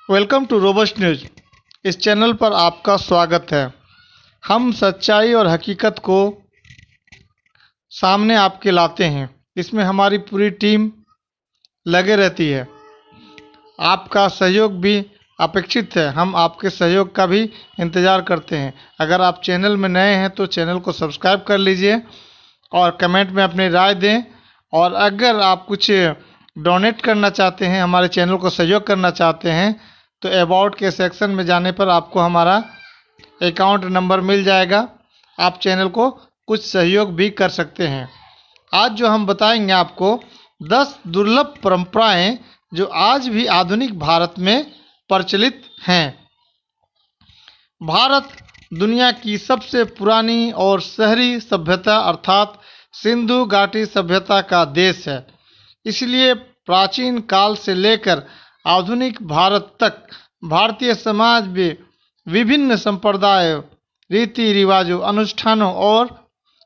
Welcome to robust news. इस channel पर आपका स्वागत है। हम सच्चाई और हकीकत को सामने आपके लाते हैं। इसमें हमारी पूरी टीम लगे रहती है। आपका सहयोग भी अपेक्षित है। हम आपके सहयोग का भी इंतज़ार करते हैं। अगर आप चैनल में नए हैं तो चैनल को सब्सक्राइब कर लीजिए और कमेंट में अपनी राय दें। और अगर आप कुछ डोनेट करना चाहते हैं, हमारे चैनल को सहयोग करना चाहते हैं, तो अबाउट के सेक्शन में जाने पर आपको हमारा अकाउंट नंबर मिल जाएगा। आप चैनल को कुछ सहयोग भी कर सकते हैं। आज जो हम बताएंगे आपको 10 दुर्लभ परंपराएं जो आज भी आधुनिक भारत में प्रचलित हैं। भारत दुनिया की सबसे पुरानी और शहरी सभ्यता अर्थात सिंधु घाटी सभ्यता का देश है। इसलिए प्राचीन काल से लेकर आधुनिक भारत तक भारतीय समाज में विभिन्न संप्रदायों, रीति रिवाजों, अनुष्ठानों और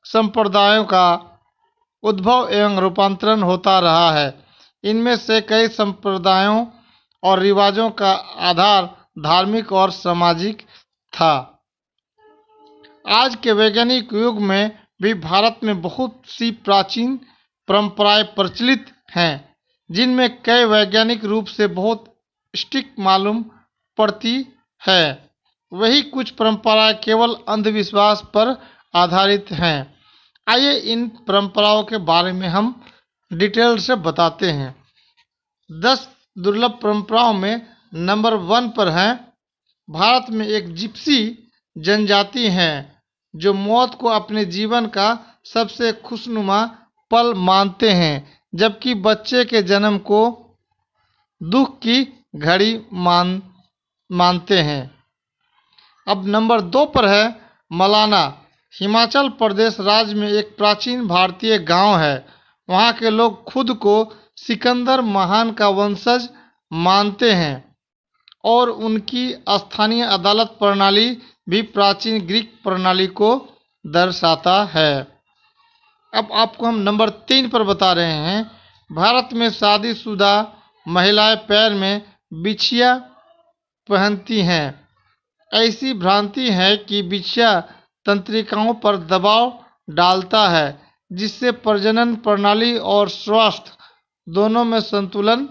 संप्रदायों का उद्भव एवं रूपांतरण होता रहा है। इनमें से कई संप्रदायों और रिवाजों का आधार धार्मिक और सामाजिक था। आज के वैज्ञानिक युग में भी भारत में बहुत सी प्राचीन परंपराएं प्रचलित हैं, जिनमें कई वैज्ञानिक रूप से बहुत सटीक मालूम पड़ती है। वही कुछ परंपराएं केवल अंधविश्वास पर आधारित हैं। आइए इन परंपराओं के बारे में हम डिटेल से बताते हैं। 10 दुर्लभ परंपराओं में नंबर 1 पर है, भारत में एक जिप्सी जनजाति है जो मौत को अपने जीवन का सबसे खुशनुमा पल मानते हैं, जबकि बच्चे के जन्म को दुख की घड़ी मानते हैं। अब नंबर 2 पर है मलाना। हिमाचल प्रदेश राज्य में एक प्राचीन भारतीय गांव है। वहां के लोग खुद को सिकंदर महान का वंशज मानते हैं और उनकी स्थानीय अदालत प्रणाली भी प्राचीन ग्रीक प्रणाली को दर्शाता है। अब आपको हम नंबर 3 पर बता रहे हैं, भारत में शादीशुदा महिलाएं पैर में बिछिया पहनती हैं। ऐसी भ्रांति है कि बिछिया तंत्रिकाओं पर दबाव डालता है, जिससे प्रजनन प्रणाली और स्वास्थ्य दोनों में संतुलन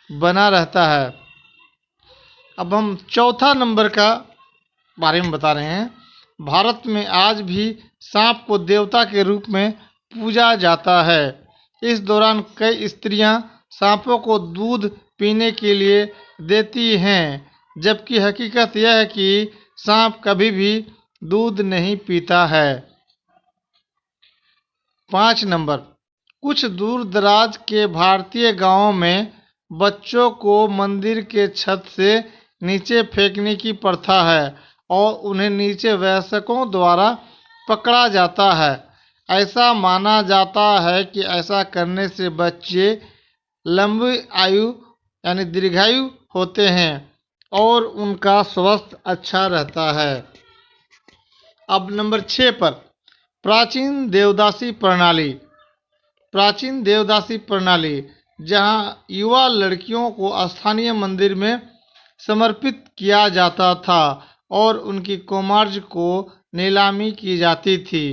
बना रहता है। अब हम चौथा नंबर का बारे में बता रहे हैं। भारत में आज भी सांप को देवता के रूप में पूजा जाता है। इस दौरान कई स्त्रियां सांपों को दूध पीने के लिए देती हैं, जबकि हकीकत यह है कि सांप कभी भी दूध नहीं पीता है। 5 नंबर, कुछ दूर दराज के भारतीय गांवों में बच्चों को मंदिर के छत से नीचे फेंकने की प्रथा है और उन्हें नीचे वयस्कों द्वारा पकड़ा जाता है। ऐसा माना जाता है कि ऐसा करने से बच्चे लंबी आयु यानी दीर्घायु होते हैं और उनका स्वास्थ्य अच्छा रहता है। अब नंबर 6 पर प्राचीन देवदासी प्रणाली। प्राचीन देवदासी प्रणाली, जहां युवा लड़कियों को स्थानीय मंदिर में समर्पित किया जाता था और उनकी कौमार्ज को नीलामी की जाती थी।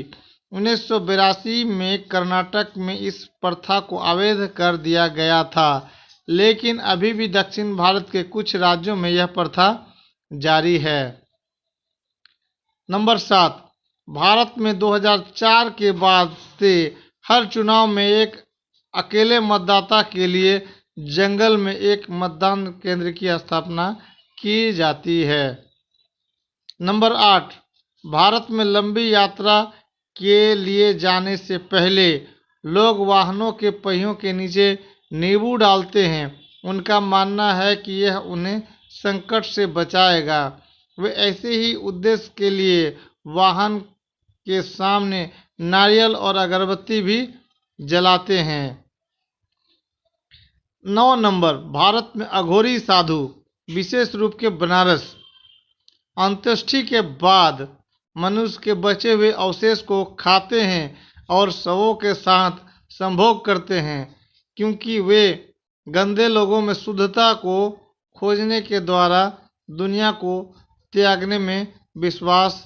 1982 में कर्नाटक में इस प्रथा को अवैध कर दिया गया था, लेकिन अभी भी दक्षिण भारत के कुछ राज्यों में यह प्रथा जारी है। नंबर 7, भारत में 2004 के बाद से हर चुनाव में एक अकेले मतदाता के लिए जंगल में एक मतदान केंद्र की स्थापना की जाती है। नंबर 8, भारत में लंबी यात्रा के लिए जाने से पहले लोग वाहनों के पहियों के नीचे नींबू डालते हैं। उनका मानना है कि यह उन्हें संकट से बचाएगा। वे ऐसे ही उद्देश्य के लिए वाहन के सामने नारियल और अगरबत्ती भी जलाते हैं। 9 नंबर, भारत में अघोरी साधु, विशेष रूप के बनारस, अंत्येष्टि के बाद मनुष्य के बचे हुए अवशेष को खाते हैं और शवों के साथ संभोग करते हैं, क्योंकि वे गंदे लोगों में शुद्धता को खोजने के द्वारा दुनिया को त्यागने में विश्वास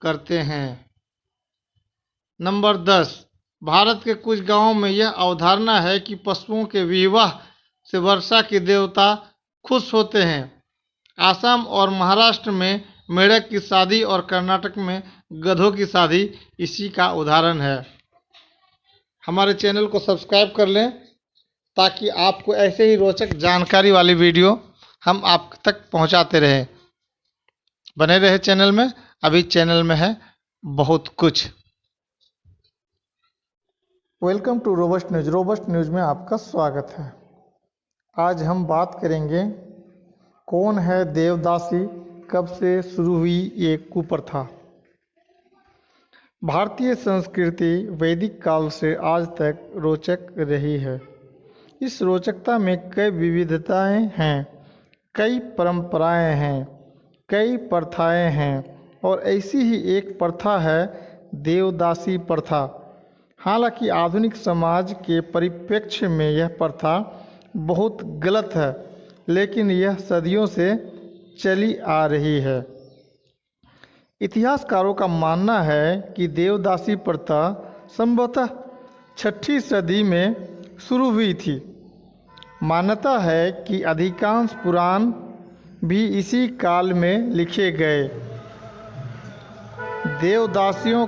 करते हैं। नंबर 10, भारत के कुछ गांवों में यह अवधारणा है कि पशुओं के विवाह से वर्षा के देवता खुश होते हैं। आसाम और महाराष्ट्र में मेढक की शादी और कर्नाटक में गधों की शादी इसी का उदाहरण है। हमारे चैनल को सब्सक्राइब कर लें ताकि आपको ऐसे ही रोचक जानकारी वाली वीडियो हम आप तक पहुंचाते रहें। बने रहे चैनल में, अभी चैनल में है बहुत कुछ। Welcome to robust news. Robust news में आपका स्वागत है। आज हम बात करेंगे कौन है देवदासी, कब से शुरू हुई ये कुप्रथा। भारतीय संस्कृति वैदिक काल से आज तक रोचक रही है। इस रोचकता में कई विविधताएं हैं, कई परंपराएं हैं, कई प्रथाएं हैं और ऐसी ही एक प्रथा है देवदासी प्रथा। हालांकि आधुनिक समाज के परिप्रेक्ष्य में यह प्रथा बहुत गलत है, लेकिन यह सदियों से चली आ रही है। इतिहासकारों का मानना है कि देवदासी प्रथा संभवतः 6वीं सदी में शुरू हुई थी। मान्यता है कि अधिकांश पुराण भी इसी काल में लिखे गए। देवदासियों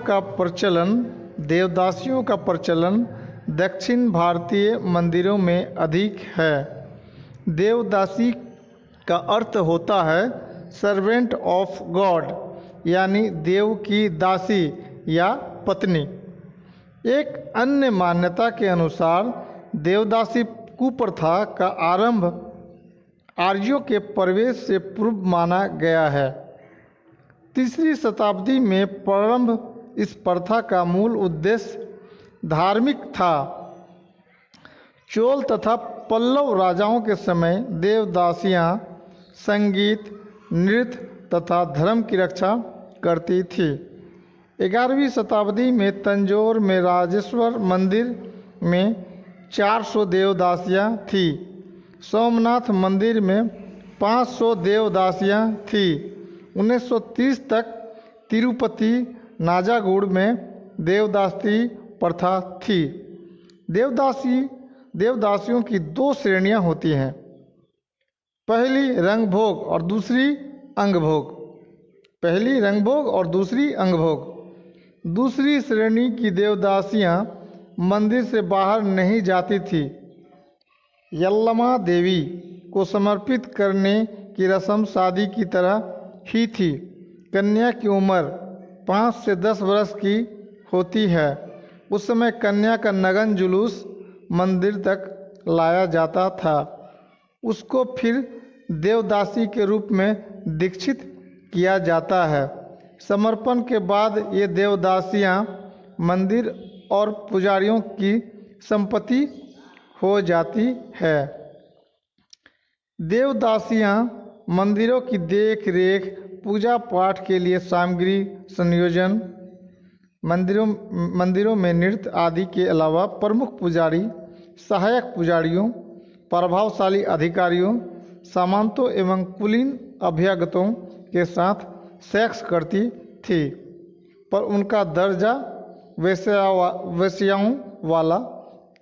का प्रचलन दक्षिण भारतीय मंदिरों में अधिक है। देवदासी का अर्थ होता है सर्वेंट ऑफ गॉड, यानी देव की दासी या पत्नी। एक अन्य मान्यता के अनुसार देवदासी कुप्रथा का आरंभ आर्यों के प्रवेश से पूर्व माना गया है। 3री शताब्दी में प्रारंभ इस प्रथा का मूल उद्देश्य धार्मिक था। चोल तथा पल्लव राजाओं के समय देवदासियां संगीत, नृत्य तथा धर्म की रक्षा करती थी। 11वीं शताब्दी में तंजौर में राजेश्वर मंदिर में 400 देवदासियां थी। सोमनाथ मंदिर में 500 देवदासियां थी। 1930 तक तिरुपति नाजागुड़ में देवदासी प्रथा थी। देवदासियों की 2 श्रेणियां होती हैं, पहली रंगभोग और दूसरी अंगभोग। पहली रंगभोग और दूसरी अंगभोग। दूसरी श्रेणी की देवदासियां मंदिर से बाहर नहीं जाती थी। यल्लमा देवी को समर्पित करने की रस्म शादी की तरह ही थी। कन्या की उम्र 5 से 10 वर्ष की होती है। उस समय कन्या का नग्न जुलूस मंदिर तक लाया जाता था। उसको फिर देवदासी के रूप में दीक्षित किया जाता है। समर्पण के बाद ये देवदासियां मंदिर और पुजारियों की संपत्ति हो जाती है। देवदासियां मंदिरों की देख रेख, पूजा पाठ के लिए सामग्री संयोजन, मंदिरों में नृत्य आदि के अलावा प्रमुख पुजारी, सहायक पुजारियों, प्रभावशाली अधिकारियों, सामंतों एवं कुलीन अभ्यागतों के साथ सेक्स करती थी, पर उनका दर्जा वेश्याओं वाला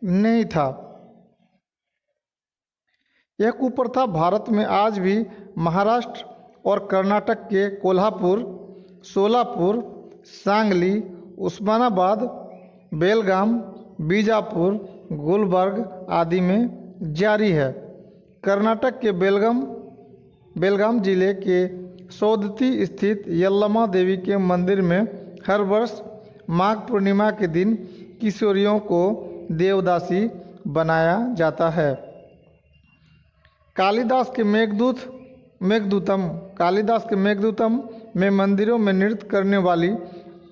नहीं था। यह कुप्रथा भारत में आज भी महाराष्ट्र और कर्नाटक के कोल्हापुर, सोलापुर, सांगली, उस्मानाबाद, बेलगाम, बीजापुर, गुलबर्ग आदि में जारी है। कर्नाटक के बेलगाम जिले के सौदत्ती स्थित यल्लमा देवी के मंदिर में हर वर्ष माघ पूर्णिमा के दिन किशोरियों को देवदासी बनाया जाता है। कालिदास के मेघदूतम में मंदिरों में नृत्य करने वाली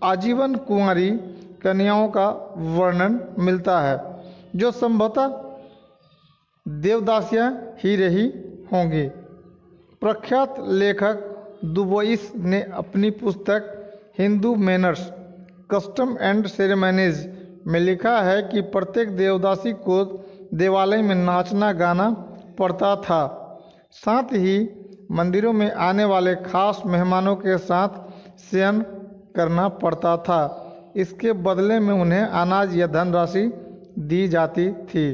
आजीवन कुंवारी कन्याओं का वर्णन मिलता है, जो संभवतः देवदासियां ही रही होंगी। प्रख्यात लेखक दुबोइस ने अपनी पुस्तक Hindu manners, custom and ceremonies में लिखा है कि प्रत्येक देवदासी को देवालय में नाचना गाना पड़ता था। साथ ही मंदिरों में आने वाले खास मेहमानों के साथ शयन करना पड़ता था। इसके बदले में उन्हें अनाज या धनराशि दी जाती थी।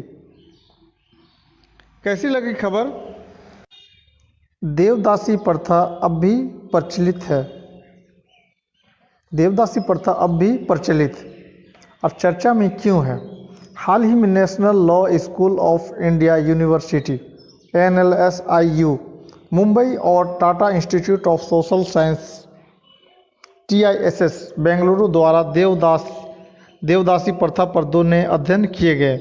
कैसी लगी खबर? देवदासी प्रथा अब भी प्रचलित है। देवदासी प्रथा अब भी प्रचलित और चर्चा में क्यों है? हाल ही में National Law School of India University NLSIU Mumbai और Tata Institute of Social Science TISS Bengaluru devadasi देवदासी प्रथा पर 2 नए अध्ययन किए गए।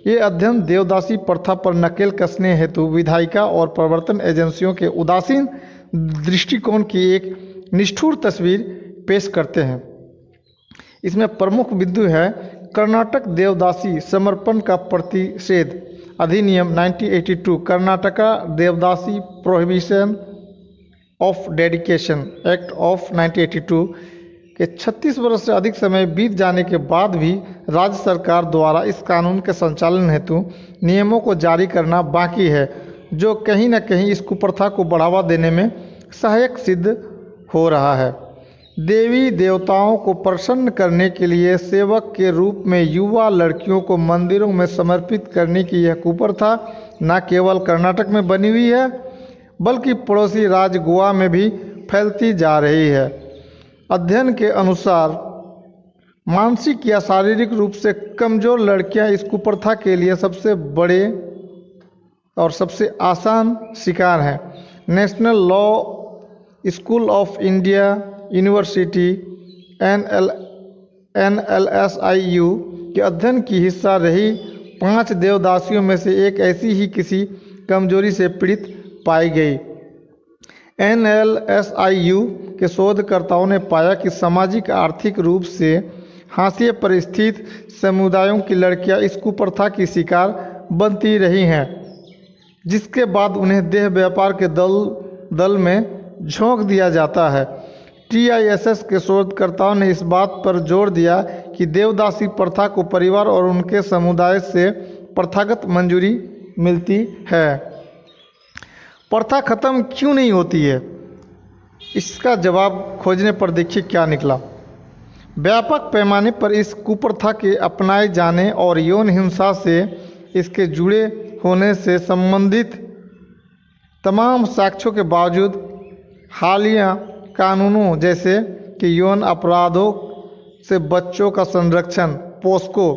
ये अध्ययन देवदासी प्रथा पर नकेल कसने हेतु विधायिका और प्रवर्तन एजेंसियों के उदासीन दृष्टिकोण की एक निष्ठुर तस्वीर पेश करते हैं। इसमें प्रमुख बिंदु है कर्नाटक देवदासी समर्पण का प्रतिषेध अधिनियम 1982, Karnataka devadasi prohibition of dedication act of 1982 के 36 वर्ष से अधिक समय बीत जाने के बाद भी राज्य सरकार द्वारा इस कानून के संचालन हेतु नियमों को जारी करना बाकी है, जो कहीं न कहीं इस कुप्रथा को बढ़ावा देने में सहायक सिद्ध हो रहा है। देवी देवताओं को प्रसन्न करने के लिए सेवक के रूप में युवा लड़कियों को मंदिरों में समर्पित करने की यह कुप्रथा न केवल कर्नाटक में बनी हुई है, बल्कि पड़ोसी राज्य गोवा में भी फैलती जा रही है। अध्ययन के अनुसार मानसिक या शारीरिक रूप से कमजोर लड़कियां इस कुप्रथा के लिए सबसे बड़े और सबसे आसान शिकार हैं। National Law School of India University NLSIU के अध्ययन की हिस्सा रही 5 देवदासियों में से एक ऐसी ही किसी कमजोरी से पीड़ित पाई गई। NLSIU के शोधकर्ताओं ने पाया कि सामाजिक आर्थिक रूप से हाशिए पर स्थित समुदायों की लड़कियां इस कुप्रथा की शिकार बनती रही हैं, जिसके बाद उन्हें देह व्यापार के दल में झोंक दिया जाता है। TISS के शोधकर्ताओं ने इस बात पर जोर दिया कि देवदासी प्रथा को परिवार और उनके समुदाय से प्रथागत मंजूरी मिलती है। प्रथा खत्म क्यों नहीं होती है? इसका जवाब खोजने पर देखिए क्या निकला। व्यापक पैमाने पर इस कुप्रथा के अपनाए जाने और यौन हिंसा से इसके जुड़े होने से संबंधित तमाम साक्ष्यों के बावजूद हालिया कानूनों जैसे कि यौन अपराधों से बच्चों का संरक्षण पोस्को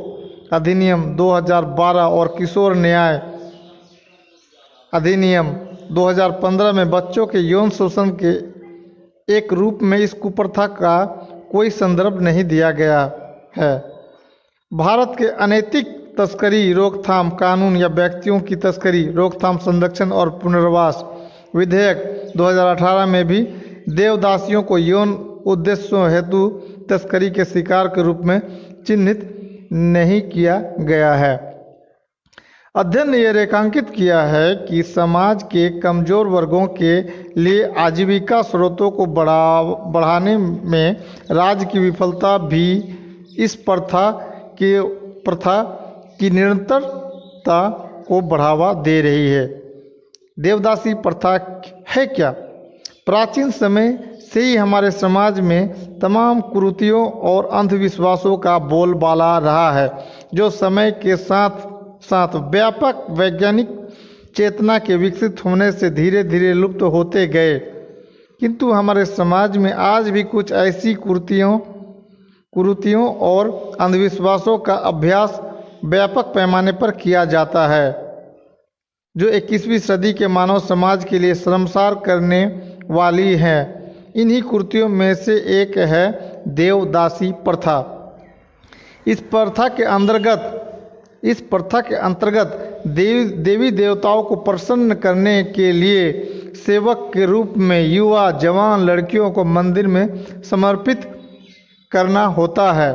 अधिनियम 2012 और किशोर न्याय अधिनियम 2015 में बच्चों के यौन शोषण के एक रूप में इस कुप्रथा का कोई संदर्भ नहीं दिया गया है। भारत के अनैतिक तस्करी रोकथाम कानून या व्यक्तियों की तस्करी रोकथाम संरक्षण और पुनर्वास विधेयक 2018 में भी देवदासियों को यौन उद्देश्यों हेतु तस्करी के शिकार के रूप में चिन्हित नहीं किया गया है। अध्ययन ने यह रेखांकित किया है कि समाज के कमजोर वर्गों के लिए आजीविका स्रोतों को बढ़ाने में राज्य की विफलता भी इस प्रथा की निरंतरता को बढ़ावा दे रही है। देवदासी प्रथा है क्या? प्राचीन समय से ही हमारे समाज में तमाम कुरीतियों और अंधविश्वासों का बोलबाला रहा है, जो समय के साथ साथ व्यापक वैज्ञानिक चेतना के विकसित होने से धीरे धीरे लुप्त होते गए। किंतु हमारे समाज में आज भी कुछ ऐसी कुरीतियों और अंधविश्वासों का अभ्यास व्यापक पैमाने पर किया जाता है, जो 21वीं सदी के मानव समाज के लिए शर्मसार करने वाली है। इन्हीं कुरीतियों में से एक है देवदासी प्रथा। इस प्रथा के अंतर्गत देवी देवताओं को प्रसन्न करने के लिए सेवक के रूप में युवा जवान लड़कियों को मंदिर में समर्पित करना होता है।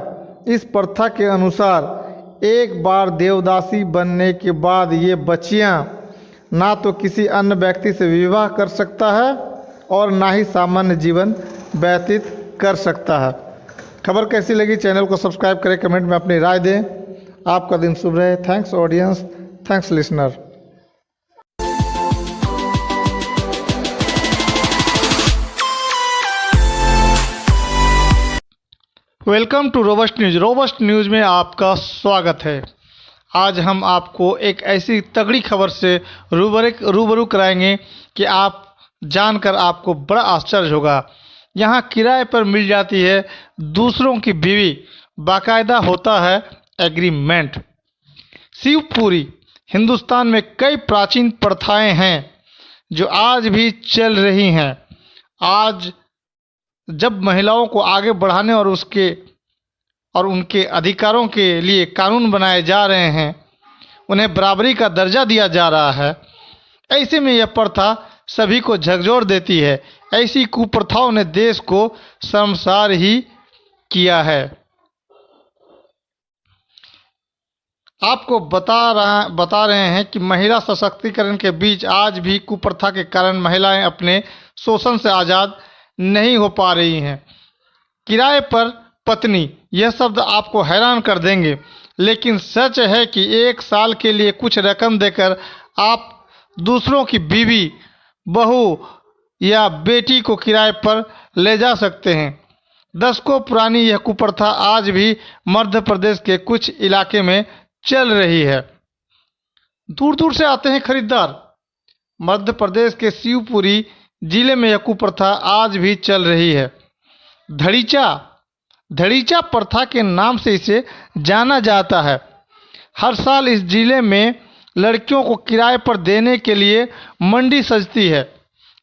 इस प्रथा के अनुसार एक बार देवदासी बनने के बाद ये बच्चियां ना तो किसी अन्य व्यक्ति से विवाह कर सकता है और ना ही सामान्य जीवन व्यतीत कर सकता है। खबर कैसी लगी? चैनल को सब्सक्राइब करें, कमेंट में अपनी राय दें। आपका दिन शुभ रहे। Thanks audience, thanks listener. Welcome to robust news. Robust news में आपका स्वागत है। आज हम आपको एक ऐसी तगड़ी खबर से रूबरू कराएंगे कि आप जानकर आपको बड़ा आश्चर्य होगा। यहाँ किराए पर मिल जाती है दूसरों की बीवी, बाकायदा होता है एग्रीमेंट। शिवपुरी हिंदुस्तान में कई प्राचीन प्रथाएं हैं जो आज भी चल रही हैं। आज जब महिलाओं को आगे बढ़ाने और उनके अधिकारों के लिए कानून बनाए जा रहे हैं, उन्हें बराबरी का दर्जा दिया जा रहा है, ऐसे में यह प्रथा सभी को झकझोर देती है। ऐसी कुप्रथाओं ने देश को शर्मसार ही किया है। आपको बता रहे हैं कि महिला सशक्तिकरण के बीच आज भी कुप्रथा के कारण महिलाएं अपने शोषण से आज़ाद नहीं हो पा रही हैं। किराए पर पत्नी, यह शब्द आपको हैरान कर देंगे, लेकिन सच है कि 1 साल के लिए कुछ रकम देकर आप दूसरों की बीवी, बहू या बेटी को किराए पर ले जा सकते हैं। दशकों पुरानी यह कुप्रथा आज भी मध्य प्रदेश के कुछ इलाके में चल रही है। दूर दूर से आते हैं खरीदार। मध्य प्रदेश के शिवपुरी जिले में यह कुप्रथा आज भी चल रही है। धड़ीचा प्रथा के नाम से इसे जाना जाता है। हर साल इस जिले में लड़कियों को किराए पर देने के लिए मंडी सजती है।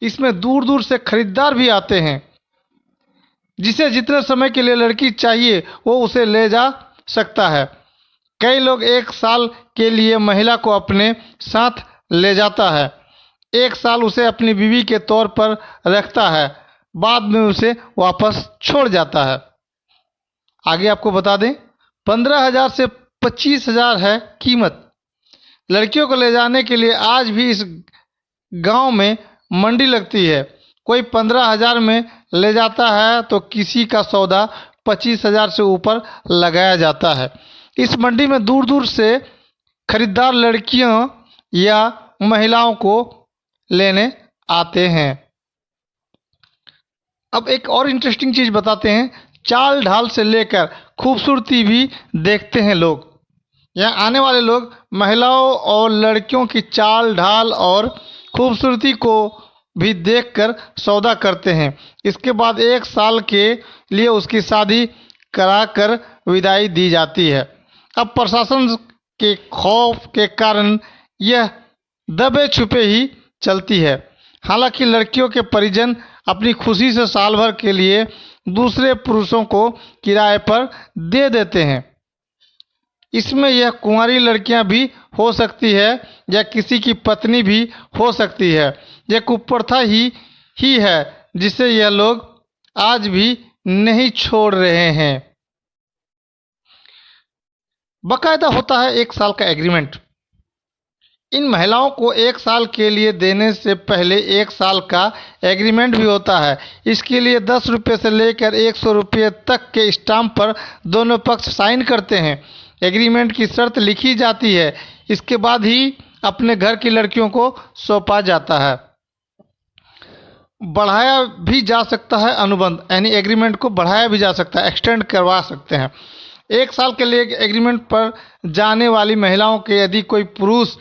इसमें दूर दूर से खरीदार भी आते हैं। जिसे जितने समय के लिए लड़की चाहिए वो उसे ले जा सकता है। कई लोग 1 साल के लिए महिला को अपने साथ ले जाता है। 1 साल उसे अपनी बीवी के तौर पर रखता है, बाद में उसे वापस छोड़ जाता है। आगे आपको बता दें, 15,000 से 25,000 है कीमत। लड़कियों को ले जाने के लिए आज भी इस गांव में मंडी लगती है। कोई 15,000 में ले जाता है तो किसी का सौदा 25,000 से ऊपर लगाया जाता है। इस मंडी में दूर दूर से खरीदार लड़कियों या महिलाओं को लेने आते हैं। अब एक और इंटरेस्टिंग चीज़ बताते हैं। चाल ढाल से लेकर खूबसूरती भी देखते हैं लोग। यहाँ आने वाले लोग महिलाओं और लड़कियों की चाल ढाल और खूबसूरती को भी देखकर सौदा करते हैं। इसके बाद 1 साल के लिए उसकी शादी कराकर विदाई दी जाती है। अब प्रशासन के खौफ के कारण यह दबे छुपे ही चलती है। हालांकि लड़कियों के परिजन अपनी खुशी से साल भर के लिए दूसरे पुरुषों को किराए पर दे देते हैं। इसमें यह कुंवारी लड़कियां भी हो सकती है या किसी की पत्नी भी हो सकती है। यह कुप्रथा ही है जिसे यह लोग आज भी नहीं छोड़ रहे हैं। बाकायदा होता है 1 साल का एग्रीमेंट। इन महिलाओं को 1 साल के लिए देने से पहले 1 साल का एग्रीमेंट भी होता है। इसके लिए 10 रुपये से लेकर 100 रुपये तक के स्टाम्प पर दोनों पक्ष साइन करते हैं। एग्रीमेंट की शर्त लिखी जाती है। इसके बाद ही अपने घर की लड़कियों को सौंपा जाता है। बढ़ाया भी जा सकता है अनुबंध, यानी एग्रीमेंट को बढ़ाया भी जा सकता है, एक्सटेंड करवा सकते हैं। 1 साल के लिए एग्रीमेंट पर जाने वाली महिलाओं के यदि कोई पुरुष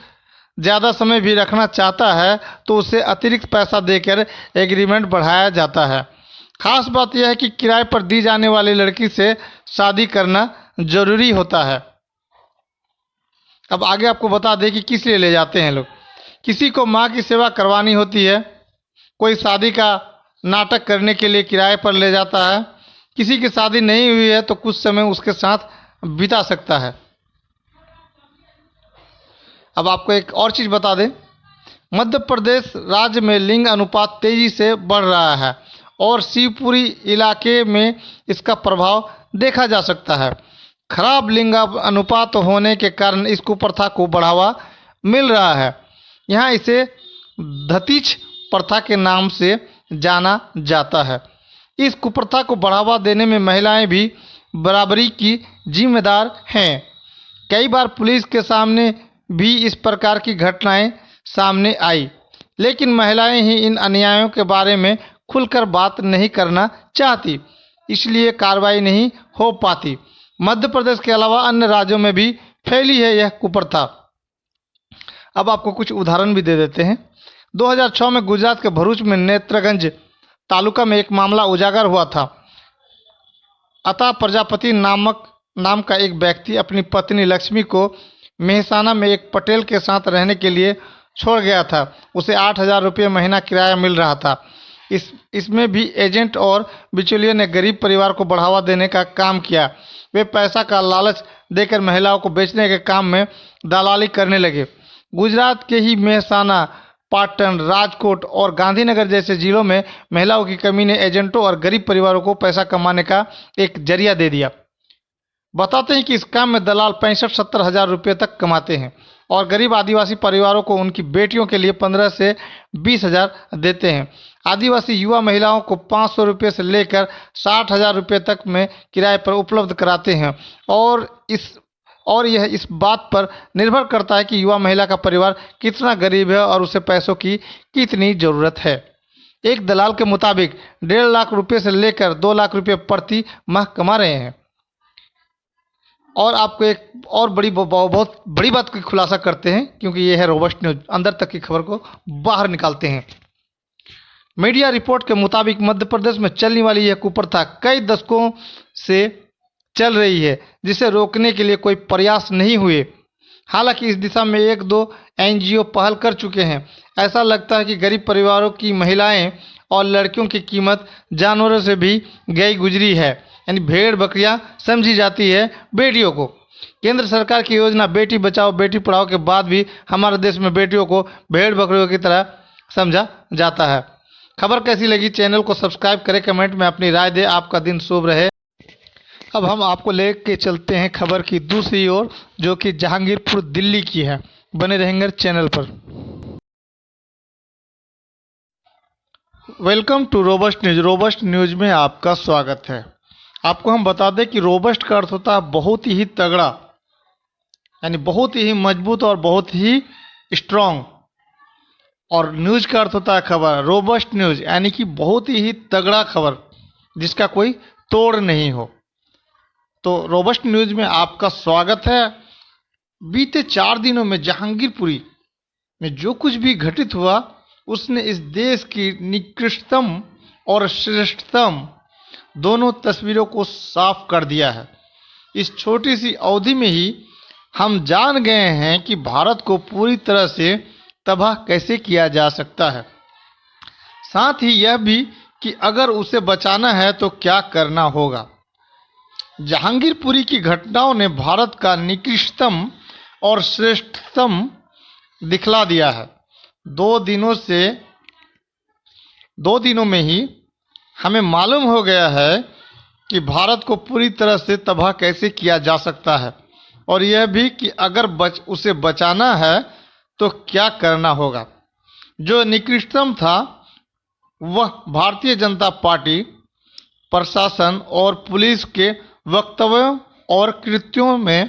ज़्यादा समय भी रखना चाहता है तो उसे अतिरिक्त पैसा देकर एग्रीमेंट बढ़ाया जाता है। खास बात यह है कि किराए पर दी जाने वाली लड़की से शादी करना जरूरी होता है। अब आगे आपको बता दें कि किस लिए ले जाते हैं लोग। किसी को माँ की सेवा करवानी होती है, कोई शादी का नाटक करने के लिए किराए पर ले जाता है, किसी की शादी नहीं हुई है तो कुछ समय उसके साथ बिता सकता है। अब आपको एक और चीज़ बता दें, मध्य प्रदेश राज्य में लिंग अनुपात तेजी से बढ़ रहा है और शिवपुरी इलाके में इसका प्रभाव देखा जा सकता है। खराब लिंग अनुपात होने के कारण इस कुप्रथा को बढ़ावा मिल रहा है। यहाँ इसे धतीच प्रथा के नाम से जाना जाता है। इस कुप्रथा को बढ़ावा देने में महिलाएं भी बराबरी की जिम्मेदार हैं। कई बार पुलिस के सामने भी इस प्रकार की घटनाएं सामने आई, लेकिन महिलाएं ही इन अन्यायों के बारे में खुलकर बात नहीं करना चाहती। इसलिए कार्रवाई नहीं हो पाती। मध्य प्रदेश के अलावा अन्य राज्यों में भी फैली है यह कुप्रथा। अब आपको कुछ उदाहरण भी दे देते हैं। 2006 में गुजरात के भरूच में नेत्रगंज तालुका में एक मामला उजागर हुआ था। अता प्रजापति नाम का एक व्यक्ति अपनी पत्नी लक्ष्मी को मेहसाना में एक पटेल के साथ रहने के लिए छोड़ गया था। उसे 8,000 रुपये महीना किराया मिल रहा था। इसमें भी एजेंट और बिचौलिए ने गरीब परिवार को बढ़ावा देने का काम किया। वे पैसा का लालच देकर महिलाओं को बेचने के काम में दलाली करने लगे। गुजरात के ही मेहसाना, पाटन, राजकोट और गांधीनगर जैसे जिलों में महिलाओं की कमी ने एजेंटों और गरीब परिवारों को पैसा कमाने का एक जरिया दे दिया। बताते हैं कि इस काम में दलाल 65-70 हज़ार रुपये तक कमाते हैं और गरीब आदिवासी परिवारों को उनकी बेटियों के लिए 15 से 20 हज़ार देते हैं। आदिवासी युवा महिलाओं को 500 रुपये से लेकर 60,000 रुपये तक में किराए पर उपलब्ध कराते हैं और यह इस बात पर निर्भर करता है कि युवा महिला का परिवार कितना गरीब है और उसे पैसों की कितनी ज़रूरत है। एक दलाल के मुताबिक 1.5 लाख रुपये से लेकर 2 लाख रुपये प्रति माह कमा रहे हैं। और आपको एक और बहुत बड़ी बात की खुलासा करते हैं, क्योंकि ये है रोबस्ट न्यूज, अंदर तक की खबर को बाहर निकालते हैं। मीडिया रिपोर्ट के मुताबिक मध्य प्रदेश में चलने वाली यह कुप्रथा कई दशकों से चल रही है, जिसे रोकने के लिए कोई प्रयास नहीं हुए। हालांकि इस दिशा में 1-2 NGO पहल कर चुके हैं। ऐसा लगता है कि गरीब परिवारों की महिलाएं और लड़कियों की कीमत जानवरों से भी गई गुजरी है, यानी भेड़ बकरियां समझी जाती है बेटियों को। केंद्र सरकार की योजना बेटी बचाओ बेटी पढ़ाओ के बाद भी हमारे देश में बेटियों को भेड़ बकरियों की तरह समझा जाता है। खबर कैसी लगी? चैनल को सब्सक्राइब करें, कमेंट में अपनी राय दें। आपका दिन शुभ रहे। अब हम आपको लेके चलते हैं खबर की दूसरी ओर, जो कि जहांगीरपुर दिल्ली की है। बने रहेंगे चैनल पर। Welcome to robust news. Robust news में आपका स्वागत है। आपको हम बता दें कि रोबस्ट का अर्थ होता है बहुत ही तगड़ा, यानी बहुत ही मजबूत और बहुत ही स्ट्रांग, और न्यूज का अर्थ होता है खबर। रोबस्ट न्यूज यानी कि बहुत ही तगड़ा खबर जिसका कोई तोड़ नहीं हो। तो रोबस्ट न्यूज में आपका स्वागत है। बीते 4 दिनों में जहांगीरपुरी में जो कुछ भी घटित हुआ, उसने इस देश की निकृष्टतम और श्रेष्ठतम दोनों तस्वीरों को साफ कर दिया है। इस छोटी सी अवधि में ही हम जान गए हैं कि भारत को पूरी तरह से तबाह कैसे किया जा सकता है। साथ ही यह भी कि अगर उसे बचाना है तो क्या करना होगा। जहांगीरपुरी की घटनाओं ने भारत का निकृष्टतम और श्रेष्ठतम दिखला दिया है। 2 दिनों में ही हमें मालूम हो गया है कि भारत को पूरी तरह से तबाह कैसे किया जा सकता है, और यह भी कि अगर उसे बचाना है तो क्या करना होगा। जो निकृष्टतम था वह भारतीय जनता पार्टी, प्रशासन और पुलिस के वक्तव्यों और कृत्यों में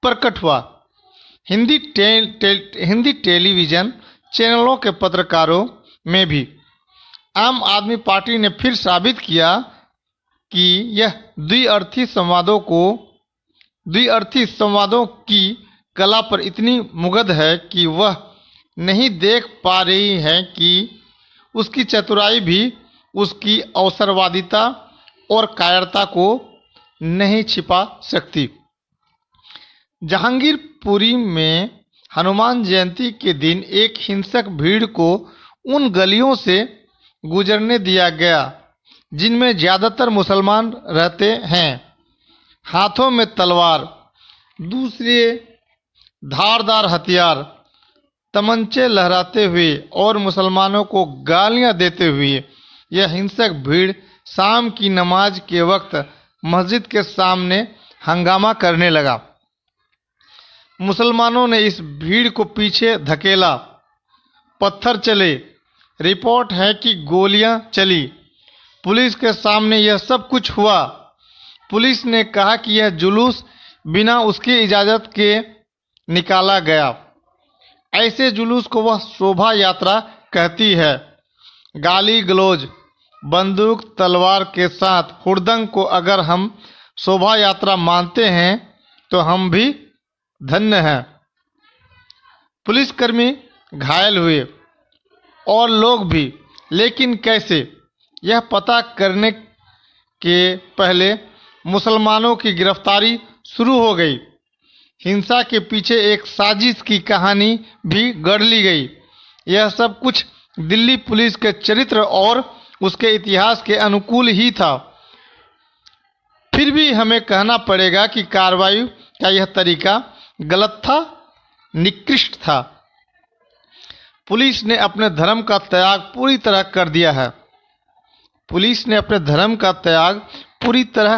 प्रकट हुआ। हिंदी टेलीविजन चैनलों के पत्रकारों में भी आम आदमी पार्टी ने फिर साबित किया कि यह द्विअर्थी संवादों की कला पर इतनी मुग्ध है कि वह नहीं देख पा रही है कि उसकी चतुराई भी उसकी अवसरवादिता और कायरता को नहीं छिपा सकती। जहांगीरपुरी में हनुमान जयंती के दिन एक हिंसक भीड़ को उन गलियों से गुजरने दिया गया जिनमें ज़्यादातर मुसलमान रहते हैं। हाथों में तलवार, दूसरे धारदार हथियार, तमंचे लहराते हुए और मुसलमानों को गालियां देते हुए यह हिंसक भीड़ शाम की नमाज के वक्त मस्जिद के सामने हंगामा करने लगा। मुसलमानों ने इस भीड़ को पीछे धकेला, पत्थर चले, रिपोर्ट है कि गोलियां चली। पुलिस के सामने यह सब कुछ हुआ। पुलिस ने कहा कि यह जुलूस बिना उसकी इजाज़त के निकाला गया। ऐसे जुलूस को वह शोभा यात्रा कहती है। गाली गलौज, बंदूक तलवार के साथ हुड़दंग को अगर हम शोभा यात्रा मानते हैं तो हम भी धन्य हैं। पुलिसकर्मी घायल हुए और लोग भी, लेकिन कैसे? यह पता करने के पहले मुसलमानों की गिरफ्तारी शुरू हो गई। हिंसा के पीछे एक साजिश की कहानी भी गढ़ ली गई। यह सब कुछ दिल्ली पुलिस के चरित्र और उसके इतिहास के अनुकूल ही था। फिर भी हमें कहना पड़ेगा कि कार्रवाई का यह तरीका गलत था, निकृष्ट था। पुलिस ने अपने धर्म का त्याग पूरी तरह कर दिया है। पुलिस ने अपने धर्म का त्याग पूरी तरह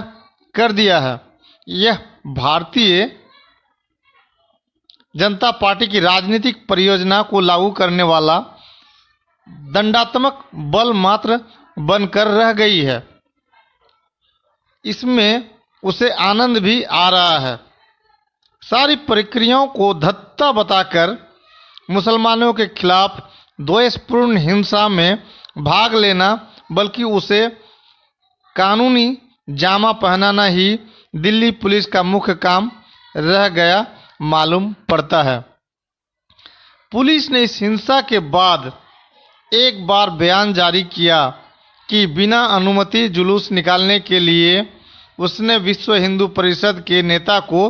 कर दिया है। यह भारतीय जनता पार्टी की राजनीतिक परियोजना को लागू करने वाला दंडात्मक बल मात्र बनकर रह गई है। इसमें उसे आनंद भी आ रहा है। सारी प्रक्रियाओं को धत्ता बताकर मुसलमानों के खिलाफ द्वेषपूर्ण हिंसा में भाग लेना, बल्कि उसे कानूनी जामा पहनाना ही दिल्ली पुलिस का मुख्य काम रह गया मालूम पड़ता है। पुलिस ने इस हिंसा के बाद एक बार बयान जारी किया कि बिना अनुमति जुलूस निकालने के लिए उसने विश्व हिंदू परिषद के नेता को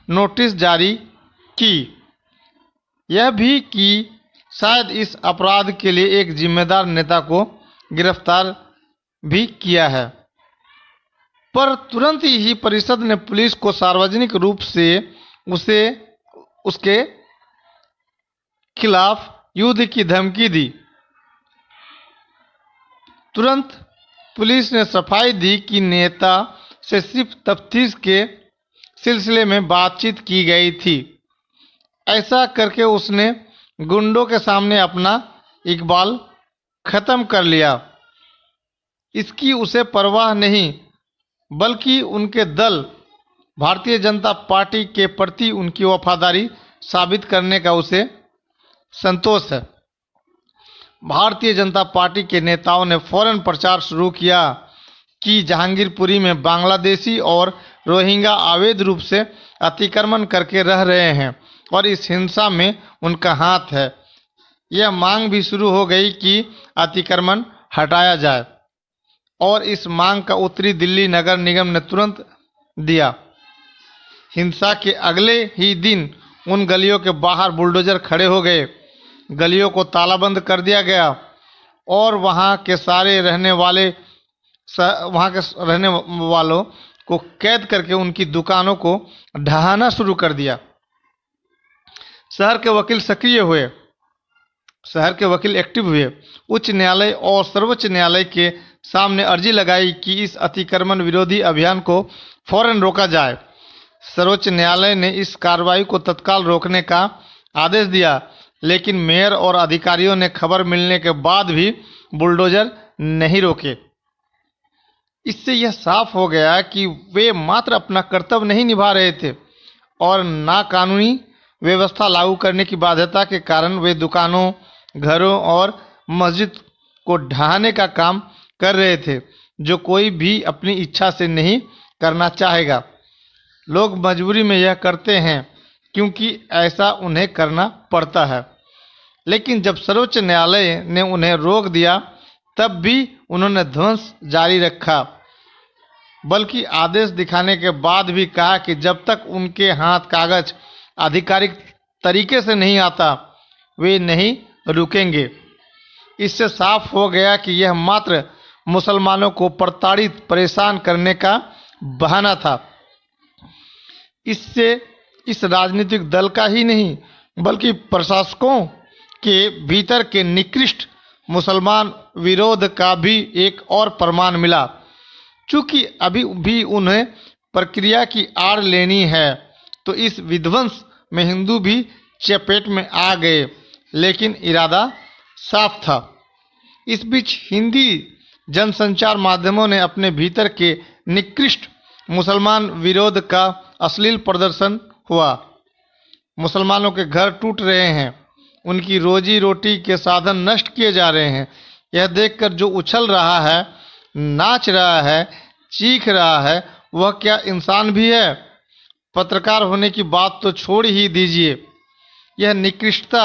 नोटिस जारी की। यह भी कि शायद इस अपराध के लिए एक जिम्मेदार नेता को गिरफ्तार भी किया है। पर तुरंत ही परिषद ने पुलिस को सार्वजनिक रूप से उसके खिलाफ युद्ध की धमकी दी। तुरंत पुलिस ने सफाई दी कि नेता से सिर्फ तफ्तीश के सिलसिले में बातचीत की गई थी। ऐसा करके उसने गुंडों के सामने अपना इकबाल खत्म कर लिया। इसकी उसे परवाह नहीं, बल्कि उनके दल भारतीय जनता पार्टी के प्रति उनकी वफादारी साबित करने का उसे संतोष है। भारतीय जनता पार्टी के नेताओं ने फौरन प्रचार शुरू किया कि जहांगीरपुरी में बांग्लादेशी और रोहिंग्या अवैध रूप से अतिक्रमण करके रह रहे हैं और इस हिंसा में उनका हाथ है। यह मांग भी शुरू हो गई कि अतिक्रमण हटाया जाए और इस मांग का उत्तरी दिल्ली नगर निगम ने तुरंत दिया। हिंसा के अगले ही दिन उन गलियों के बाहर बुलडोजर खड़े हो गए, गलियों को तालाबंद कर दिया गया और वहां के रहने वालों को कैद करके उनकी दुकानों को ढहाना शुरू कर दिया। शहर के वकील सक्रिय हुए, शहर के वकील एक्टिव हुए। उच्च न्यायालय और सर्वोच्च न्यायालय के सामने अर्जी लगाई कि इस अतिक्रमण विरोधी अभियान को फौरन रोका जाए। सर्वोच्च न्यायालय ने इस कार्रवाई को तत्काल रोकने का आदेश दिया, लेकिन मेयर और अधिकारियों ने खबर मिलने के बाद भी बुलडोजर नहीं रोके। इससे यह साफ हो गया कि वे मात्र अपना कर्तव्य नहीं निभा रहे थे और नाकानूनी व्यवस्था लागू करने की बाध्यता के कारण वे दुकानों, घरों और मस्जिद को ढहाने का काम कर रहे थे, जो कोई भी अपनी इच्छा से नहीं करना चाहेगा। लोग मजबूरी में यह करते हैं क्योंकि ऐसा उन्हें करना पड़ता है। लेकिन जब सर्वोच्च न्यायालय ने उन्हें रोक दिया, तब भी उन्होंने ध्वंस जारी रखा, बल्कि आदेश दिखाने के बाद भी कहा कि जब तक उनके हाथ कागज आधिकारिक तरीके से नहीं आता, वे नहीं रुकेंगे। इससे साफ हो गया कि यह मात्र मुसलमानों को प्रताड़ित, परेशान करने का बहाना था। इससे इस राजनीतिक दल का ही नहीं, बल्कि प्रशासकों के भीतर के निकृष्ट मुसलमान विरोध का भी एक और प्रमाण मिला। चूंकि अभी भी उन्हें प्रक्रिया की आड़ लेनी है, तो इस विध्वंस में हिंदू भी चपेट में आ गए, लेकिन इरादा साफ था। इस बीच हिंदी जनसंचार माध्यमों ने अपने भीतर के निकृष्ट मुसलमान विरोध का अश्लील प्रदर्शन हुआ। मुसलमानों के घर टूट रहे हैं, उनकी रोजी रोटी के साधन नष्ट किए जा रहे हैं। यह देखकर जो उछल रहा है नाच रहा है, चीख रहा है, वह क्या इंसान भी है? पत्रकार होने की बात तो छोड़ ही दीजिए, यह निकृष्टता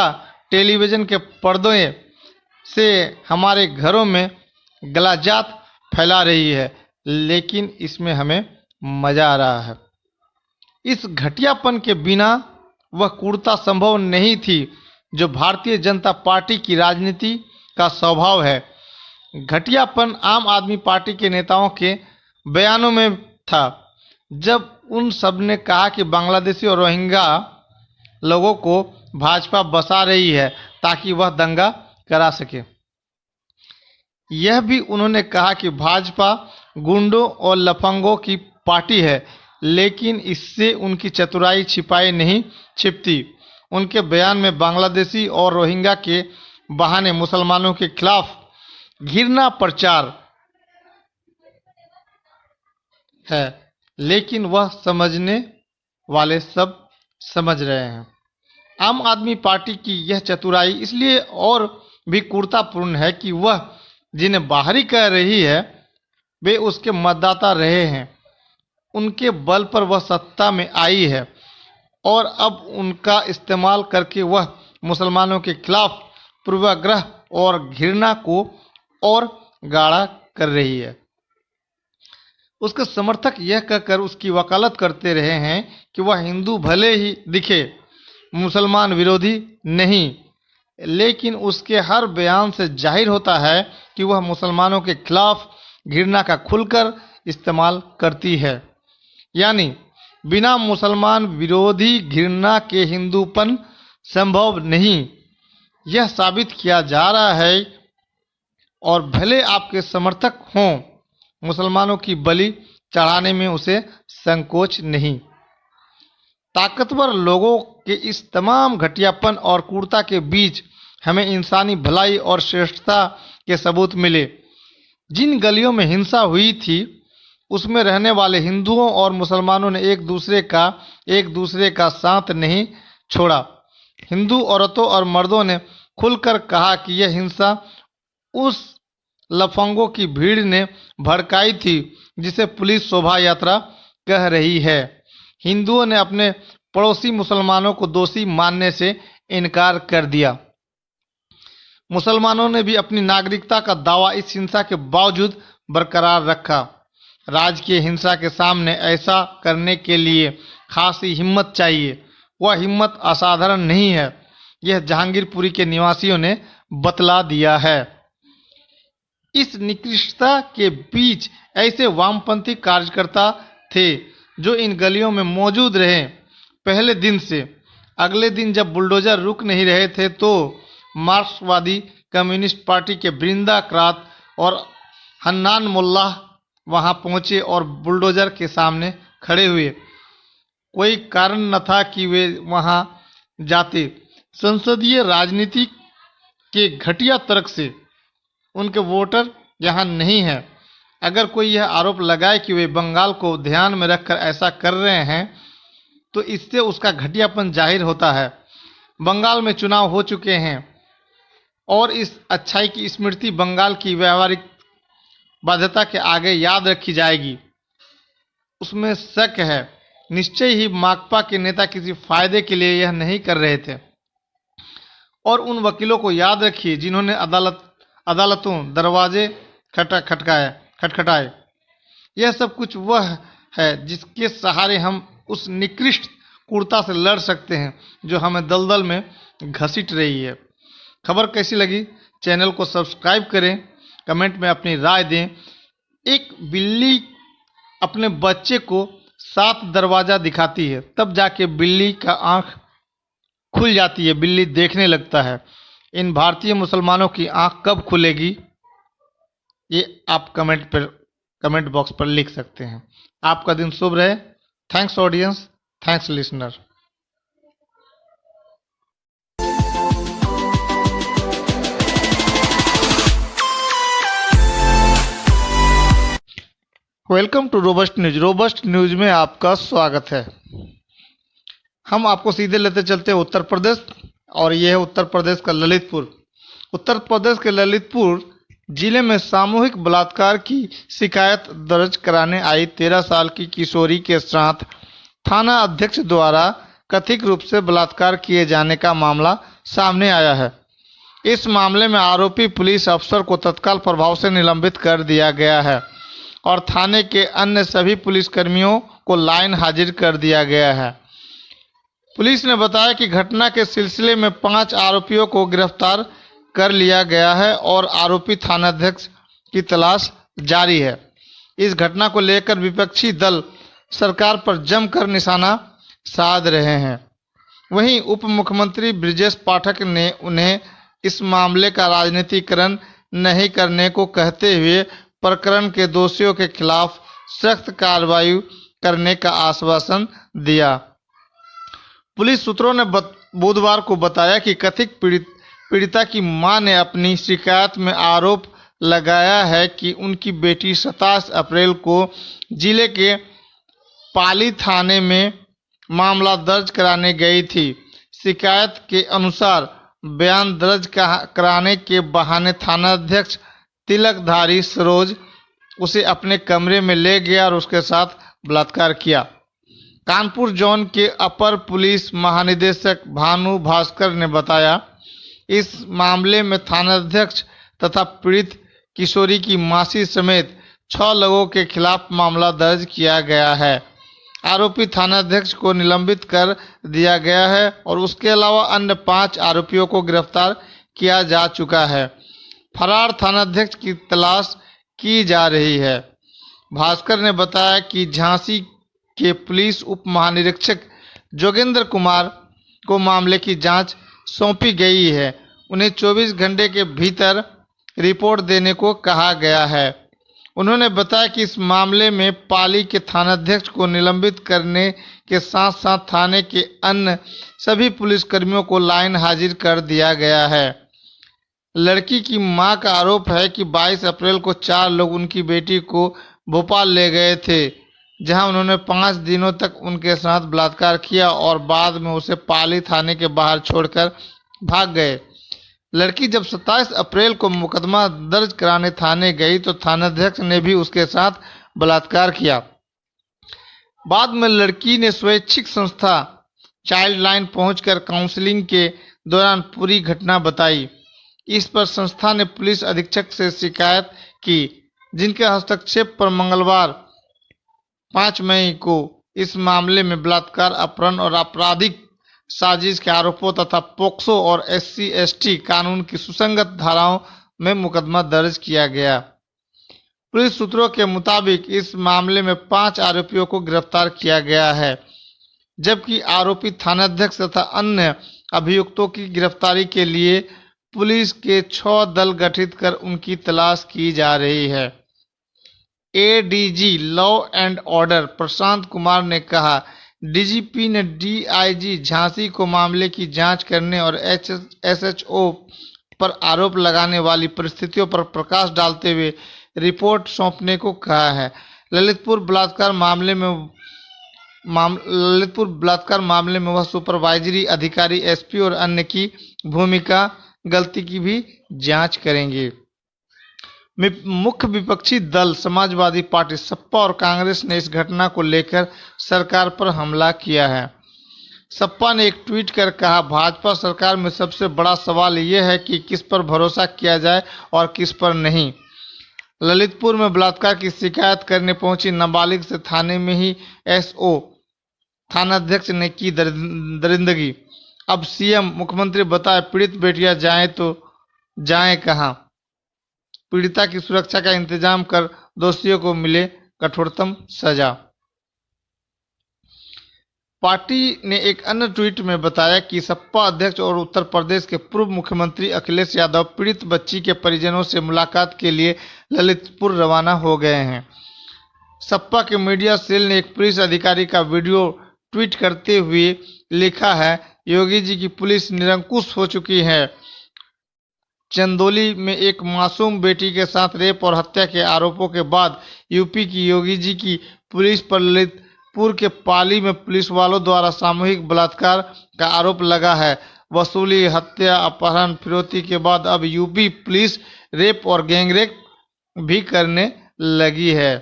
टेलीविज़न के पर्दों से हमारे घरों में गलाजात फैला रही है, लेकिन इसमें हमें मज़ा आ रहा है। इस घटियापन के बिना वह क्रूरता संभव नहीं थी जो भारतीय जनता पार्टी की राजनीति का स्वभाव है। घटियापन आम आदमी पार्टी के नेताओं के बयानों में था, जब उन सब ने कहा कि बांग्लादेशी और रोहिंग्या लोगों को भाजपा बसा रही है ताकि वह दंगा करा सके। यह भी उन्होंने कहा कि भाजपा गुंडों और लफंगों की पार्टी है, लेकिन इससे उनकी चतुराई छिपाई नहीं छिपती। उनके बयान में बांग्लादेशी और रोहिंग्या के बहाने मुसलमानों के खिलाफ घृणा प्रचार है, लेकिन वह समझने वाले सब समझ रहे हैं। आम आदमी पार्टी की यह चतुराई इसलिए और भी क्रूरतापूर्ण है कि वह जिन्हें बाहरी कह रही है वे उसके मतदाता रहे हैं। उनके बल पर वह सत्ता में आई है और अब उनका इस्तेमाल करके वह मुसलमानों के खिलाफ पूर्वाग्रह और घृणा को और गाढ़ा कर रही है। उसके समर्थक यह कहकर उसकी वकालत करते रहे हैं कि वह हिंदू भले ही दिखे, मुसलमान विरोधी नहीं, लेकिन उसके हर बयान से जाहिर होता है कि वह मुसलमानों के खिलाफ घृणा का खुलकर इस्तेमाल करती है। यानी बिना मुसलमान विरोधी घृणा के हिंदूपन संभव नहीं, यह साबित किया जा रहा है। और भले आपके समर्थक हों, मुसलमानों की बलि चढ़ाने में उसे संकोच नहीं। ताकतवर लोगों के इस तमाम घटियापन और क्रूरता के बीच हमें इंसानी भलाई और श्रेष्ठता के सबूत मिले। जिन गलियों में हिंसा हुई थी उसमें रहने वाले हिंदुओं और मुसलमानों ने एक दूसरे का साथ नहीं छोड़ा। हिंदू औरतों और मर्दों ने खुलकर कहा कि यह हिंसा उस लफंगों की भीड़ ने भड़काई थी जिसे पुलिस शोभा यात्रा कह रही है। हिंदुओं ने अपने पड़ोसी मुसलमानों को दोषी मानने से इनकार कर दिया। मुसलमानों ने भी अपनी नागरिकता का दावा इस हिंसा के बावजूद बरकरार रखा। राजकीय हिंसा के सामने ऐसा करने के लिए खासी हिम्मत चाहिए। वह हिम्मत असाधारण नहीं है, यह जहांगीरपुरी के निवासियों ने बतला दिया है। इस निकृष्टता के बीच ऐसे वामपंथी कार्यकर्ता थे जो इन गलियों में मौजूद रहे पहले दिन से। अगले दिन जब बुलडोजर रुक नहीं रहे थे तो मार्क्सवादी कम्युनिस्ट पार्टी के बृंदा क्रात और हन्नान मुल्ला वहां पहुंचे और बुलडोजर के सामने खड़े हुए। कोई कारण न था कि वे वहां जाते। संसदीय राजनीति के घटिया तर्क से उनके वोटर यहाँ नहीं हैं। अगर कोई यह आरोप लगाए कि वे बंगाल को ध्यान में रखकर ऐसा कर रहे हैं तो इससे उसका घटियापन जाहिर होता है। बंगाल में चुनाव हो चुके हैं और इस अच्छाई की स्मृति बंगाल की व्यवहारिक बाध्यता के आगे याद रखी जाएगी, उसमें शक है। निश्चय ही माकपा के नेता किसी फायदे के लिए यह नहीं कर रहे थे। और उन वकीलों को याद रखिए जिन्होंने अदालतों दरवाजे खटखटाए। यह सब कुछ वह है जिसके सहारे हम उस निकृष्ट क्रूरता से लड़ सकते हैं जो हमें दलदल में घसीट रही है। खबर कैसी लगी? चैनल को सब्सक्राइब करें, कमेंट में अपनी राय दें। एक बिल्ली अपने बच्चे को 7 दरवाज़ा दिखाती है, तब जाके बिल्ली का आँख खुल जाती है, बिल्ली देखने लगता है। इन भारतीय मुसलमानों की आँख कब खुलेगी ये आप कमेंट बॉक्स पर लिख सकते हैं। आपका दिन शुभ रहे। Thanks audience, thanks listener. Welcome to robust news. Robust news में आपका स्वागत है। हम आपको सीधे लेते चलते हैं उत्तर प्रदेश, और यह है उत्तर प्रदेश का ललितपुर। उत्तर प्रदेश के ललितपुर जिले में सामूहिक बलात्कार की शिकायत दर्ज कराने आई 13 साल की किशोरी के साथ थाना अध्यक्ष द्वारा कथित रूप से बलात्कार किए जाने का मामला सामने आया है। इस मामले में आरोपी पुलिस अफसर को तत्काल प्रभाव से निलंबित कर दिया गया है और थाने के अन्य सभी पुलिसकर्मियों को लाइन हाजिर कर दिया गया है। पुलिस ने बताया कि घटना के सिलसिले में 5 आरोपियों को गिरफ्तार कर लिया गया है और आरोपी थानाध्यक्ष की तलाश जारी है। इस घटना को लेकर विपक्षी दल सरकार पर जमकर निशाना साध रहे हैं। वहीं उप मुख्यमंत्री ब्रजेश पाठक ने उन्हें इस मामले का राजनीतिकरण नहीं करने को कहते हुए प्रकरण के दोषियों के खिलाफ सख्त कार्रवाई करने का आश्वासन दिया। पुलिस सूत्रों ने बुधवार को बताया कि कथित पीड़िता की मां ने अपनी शिकायत में आरोप लगाया है कि उनकी बेटी 27 अप्रैल को जिले के पाली थाने में मामला दर्ज कराने गई थी। शिकायत के अनुसार बयान दर्ज कराने के बहाने थानाध्यक्ष तिलकधारी सरोज उसे अपने कमरे में ले गया और उसके साथ बलात्कार किया। कानपुर जोन के अपर पुलिस महानिदेशक भानु भास्कर ने बताया, इस मामले में थानाध्यक्ष तथा पीड़ित किशोरी की मासी समेत 6 लोगों के खिलाफ मामला दर्ज किया गया है। आरोपी थानाध्यक्ष को निलंबित कर दिया गया है और उसके अलावा अन्य 5 आरोपियों को गिरफ्तार किया जा चुका है। फरार थानाध्यक्ष की तलाश की जा रही है। भास्कर ने बताया कि झांसी के पुलिस उप महानिरीक्षक जोगेंद्र कुमार को मामले की जांच सौंपी गई है। उन्हें 24 घंटे के भीतर रिपोर्ट देने को कहा गया है। उन्होंने बताया कि इस मामले में पाली के थानाध्यक्ष को निलंबित करने के साथ साथ थाने के अन्य सभी पुलिसकर्मियों को लाइन हाजिर कर दिया गया है। लड़की की मां का आरोप है कि 22 अप्रैल को 4 लोग उनकी बेटी को भोपाल ले गए थे, जहां उन्होंने 5 दिनों तक उनके साथ बलात्कार किया और बाद में उसे पाली थाने के बाहर छोड़कर भाग गए। लड़की जब 27 अप्रैल को मुकदमा दर्ज कराने थाने गई तो थानाध्यक्ष ने भी उसके साथ बलात्कार किया। बाद में लड़की ने स्वैच्छिक संस्था चाइल्ड लाइन पहुंचकर काउंसलिंग के दौरान पूरी घटना बताई। इस पर संस्था ने पुलिस अधीक्षक से शिकायत की, जिनके हस्तक्षेप पर मंगलवार 5 मई को इस मामले में बलात्कार, अपहरण और आपराधिक साजिश के आरोपों तथा पोक्सो और SC/ST कानून की सुसंगत धाराओं में मुकदमा दर्ज किया गया। पुलिस सूत्रों के मुताबिक इस मामले में 5 आरोपियों को गिरफ्तार किया गया है, जबकि आरोपी थानाध्यक्ष तथा अन्य अभियुक्तों की गिरफ्तारी के लिए पुलिस के 6 दल गठित कर उनकी तलाश की जा रही है। ADG law and order Prashant Kumar ने कहा, DGP ने DIG झांसी को मामले की जांच करने और SHO पर आरोप लगाने वाली परिस्थितियों पर प्रकाश डालते हुए रिपोर्ट सौंपने को कहा है। ललितपुर बलात्कार मामले में वह सुपरवाइजरी अधिकारी SP और अन्य की भूमिका गलती की भी जांच करेंगे। मुख्य विपक्षी दल समाजवादी पार्टी सपा और कांग्रेस ने इस घटना को लेकर सरकार पर हमला किया है। सपा ने एक ट्वीट कर कहा, भाजपा सरकार में सबसे बड़ा सवाल यह है कि किस पर भरोसा किया जाए और किस पर नहीं। ललितपुर में बलात्कार की शिकायत करने पहुंची नाबालिग से थाने में ही SO थानाध्यक्ष ने की दरिंदगी। अब CM मुख्यमंत्री बताए, पीड़ित बेटियां जाएं तो जाएं कहां? पीड़िता की सुरक्षा का इंतजाम कर दोषियों को मिले कठोरतम सजा। पार्टी ने एक अन्य ट्वीट में बताया कि सपा अध्यक्ष और उत्तर प्रदेश के पूर्व मुख्यमंत्री अखिलेश यादव पीड़ित बच्ची के परिजनों से मुलाकात के लिए ललितपुर रवाना हो गए हैं। सपा के मीडिया सेल ने एक पुलिस अधिकारी का वीडियो ट्वीट करते हुए लिखा है, योगी जी की पुलिस निरंकुश हो चुकी है। चंदौली में एक मासूम बेटी के साथ रेप और हत्या के आरोपों के बाद यूपी की योगी जी की पुलिस पर ललितपुर के पाली में पुलिस वालों द्वारा सामूहिक बलात्कार का आरोप लगा है। वसूली, हत्या, अपहरण, फिरौती के बाद अब यूपी पुलिस रेप और गैंगरेप भी करने लगी है।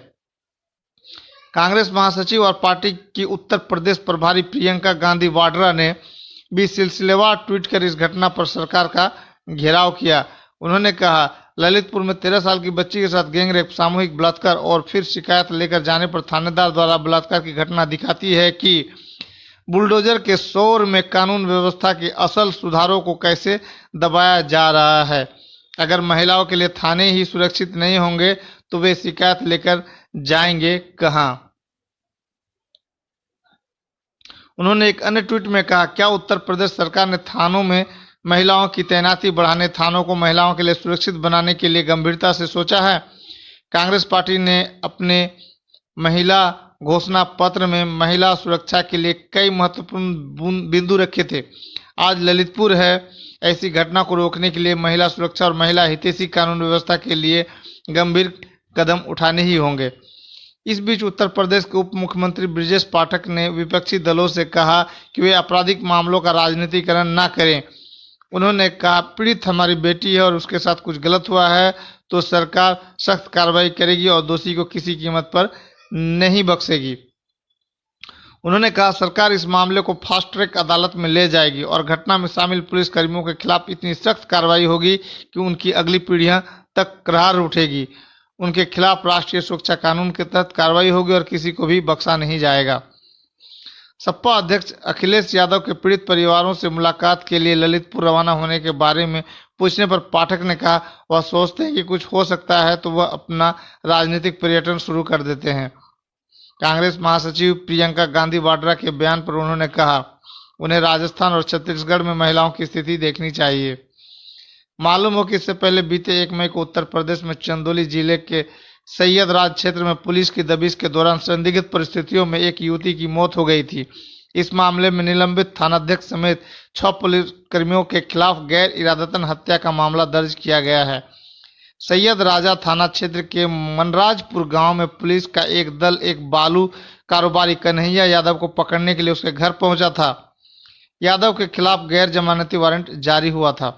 कांग्रेस महासचिव और पार्टी की उत्तर प्रदेश प्रभारी प्रियंका गांधी वाड्रा ने भी सिलसिलेवार ट्वीट कर इस घटना पर सरकार का घेराव किया। उन्होंने कहा, ललितपुर में 13 साल की बच्ची के साथ गैंगरेप, सामूहिक बलात्कार और फिर शिकायत लेकर जाने पर थानेदार द्वारा बलात्कार की घटना दिखाती है कि बुलडोजर के शोर में कानून व्यवस्था के असल सुधारों को कैसे दबाया जा रहा है। अगर महिलाओं के लिए थाने ही सुरक्षित नहीं होंगे तो वे शिकायत लेकर जाएंगे कहां। उन्होंने एक अन्य ट्वीट में कहा, क्या उत्तर प्रदेश सरकार ने थानों में महिलाओं की तैनाती बढ़ाने, थानों को महिलाओं के लिए सुरक्षित बनाने के लिए गंभीरता से सोचा है। कांग्रेस पार्टी ने अपने महिला घोषणा पत्र में महिला सुरक्षा के लिए कई महत्वपूर्ण बिंदु रखे थे। आज ललितपुर है। ऐसी घटना को रोकने के लिए महिला सुरक्षा और महिला हितैषी कानून व्यवस्था के लिए गंभीर कदम उठाने ही होंगे। इस बीच उत्तर प्रदेश के उप मुख्यमंत्री ब्रजेश पाठक ने विपक्षी दलों से कहा कि वे आपराधिक मामलों का राजनीतिकरण न करें। उन्होंने कहा, पीड़ित हमारी बेटी है और उसके साथ कुछ गलत हुआ है तो सरकार सख्त कार्रवाई करेगी और दोषी को किसी कीमत पर नहीं बख्शेगी। उन्होंने कहा, सरकार इस मामले को फास्ट ट्रैक अदालत में ले जाएगी और घटना में शामिल पुलिस कर्मियों के खिलाफ इतनी सख्त कार्रवाई होगी कि उनकी अगली पीढ़ियां तक करार उठेगी। उनके खिलाफ राष्ट्रीय सुरक्षा कानून के तहत कार्रवाई होगी और किसी को भी बख्शा नहीं जाएगा। सपा अध्यक्ष अखिलेश यादव के पीड़ित परिवारों से मुलाकात के लिए ललितपुर रवाना होने के बारे में पूछने पर पाठक ने कहा, वह सोचते हैं कि कुछ हो सकता है तो वह अपना राजनीतिक पर्यटन शुरू कर देते हैं। कांग्रेस महासचिव प्रियंका गांधी वाड्रा के बयान पर उन्होंने कहा, उन्हें राजस्थान और छत्तीसगढ़ में महिलाओं की स्थिति देखनी चाहिए। मालूम हो कि इससे पहले बीते 1 मई को उत्तर प्रदेश में चंदौली जिले के सैयदराज क्षेत्र में पुलिस की दबिश के दौरान संदिग्ध परिस्थितियों में एक युवती की मौत हो गई थी। इस मामले में निलंबित थानाध्यक्ष समेत 6 पुलिसकर्मियों के खिलाफ गैर इरादतन हत्या का मामला दर्ज किया गया है। सैयद राजा थाना क्षेत्र के मनराजपुर गांव में पुलिस का एक दल एक बालू कारोबारी कन्हैया यादव को पकड़ने के लिए उसके घर पहुंचा था। यादव के खिलाफ गैर जमानती वारंट जारी हुआ था।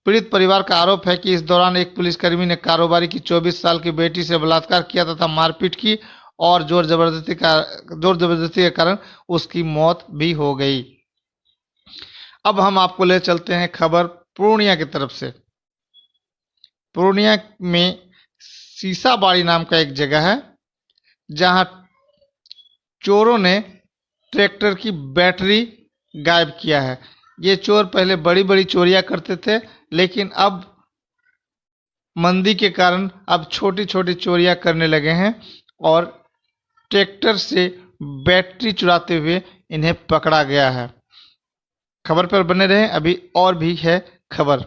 पीड़ित परिवार का आरोप है कि इस दौरान एक पुलिसकर्मी ने कारोबारी की 24 साल की बेटी से बलात्कार किया तथा मारपीट की और जोर जबरदस्ती के कारण उसकी मौत भी हो गई। अब हम आपको ले चलते हैं खबर पूर्णिया की तरफ से। पूर्णिया में सीसाबाड़ी नाम का एक जगह है जहां चोरों ने ट्रैक्टर की बैटरी गायब किया है। ये चोर पहले बड़ी बड़ी चोरियां करते थे, लेकिन अब मंदी के कारण अब छोटी छोटी चोरियां करने लगे हैं और ट्रैक्टर से बैटरी चुराते हुए इन्हें पकड़ा गया है। खबर पर बने रहें, अभी और भी है खबर।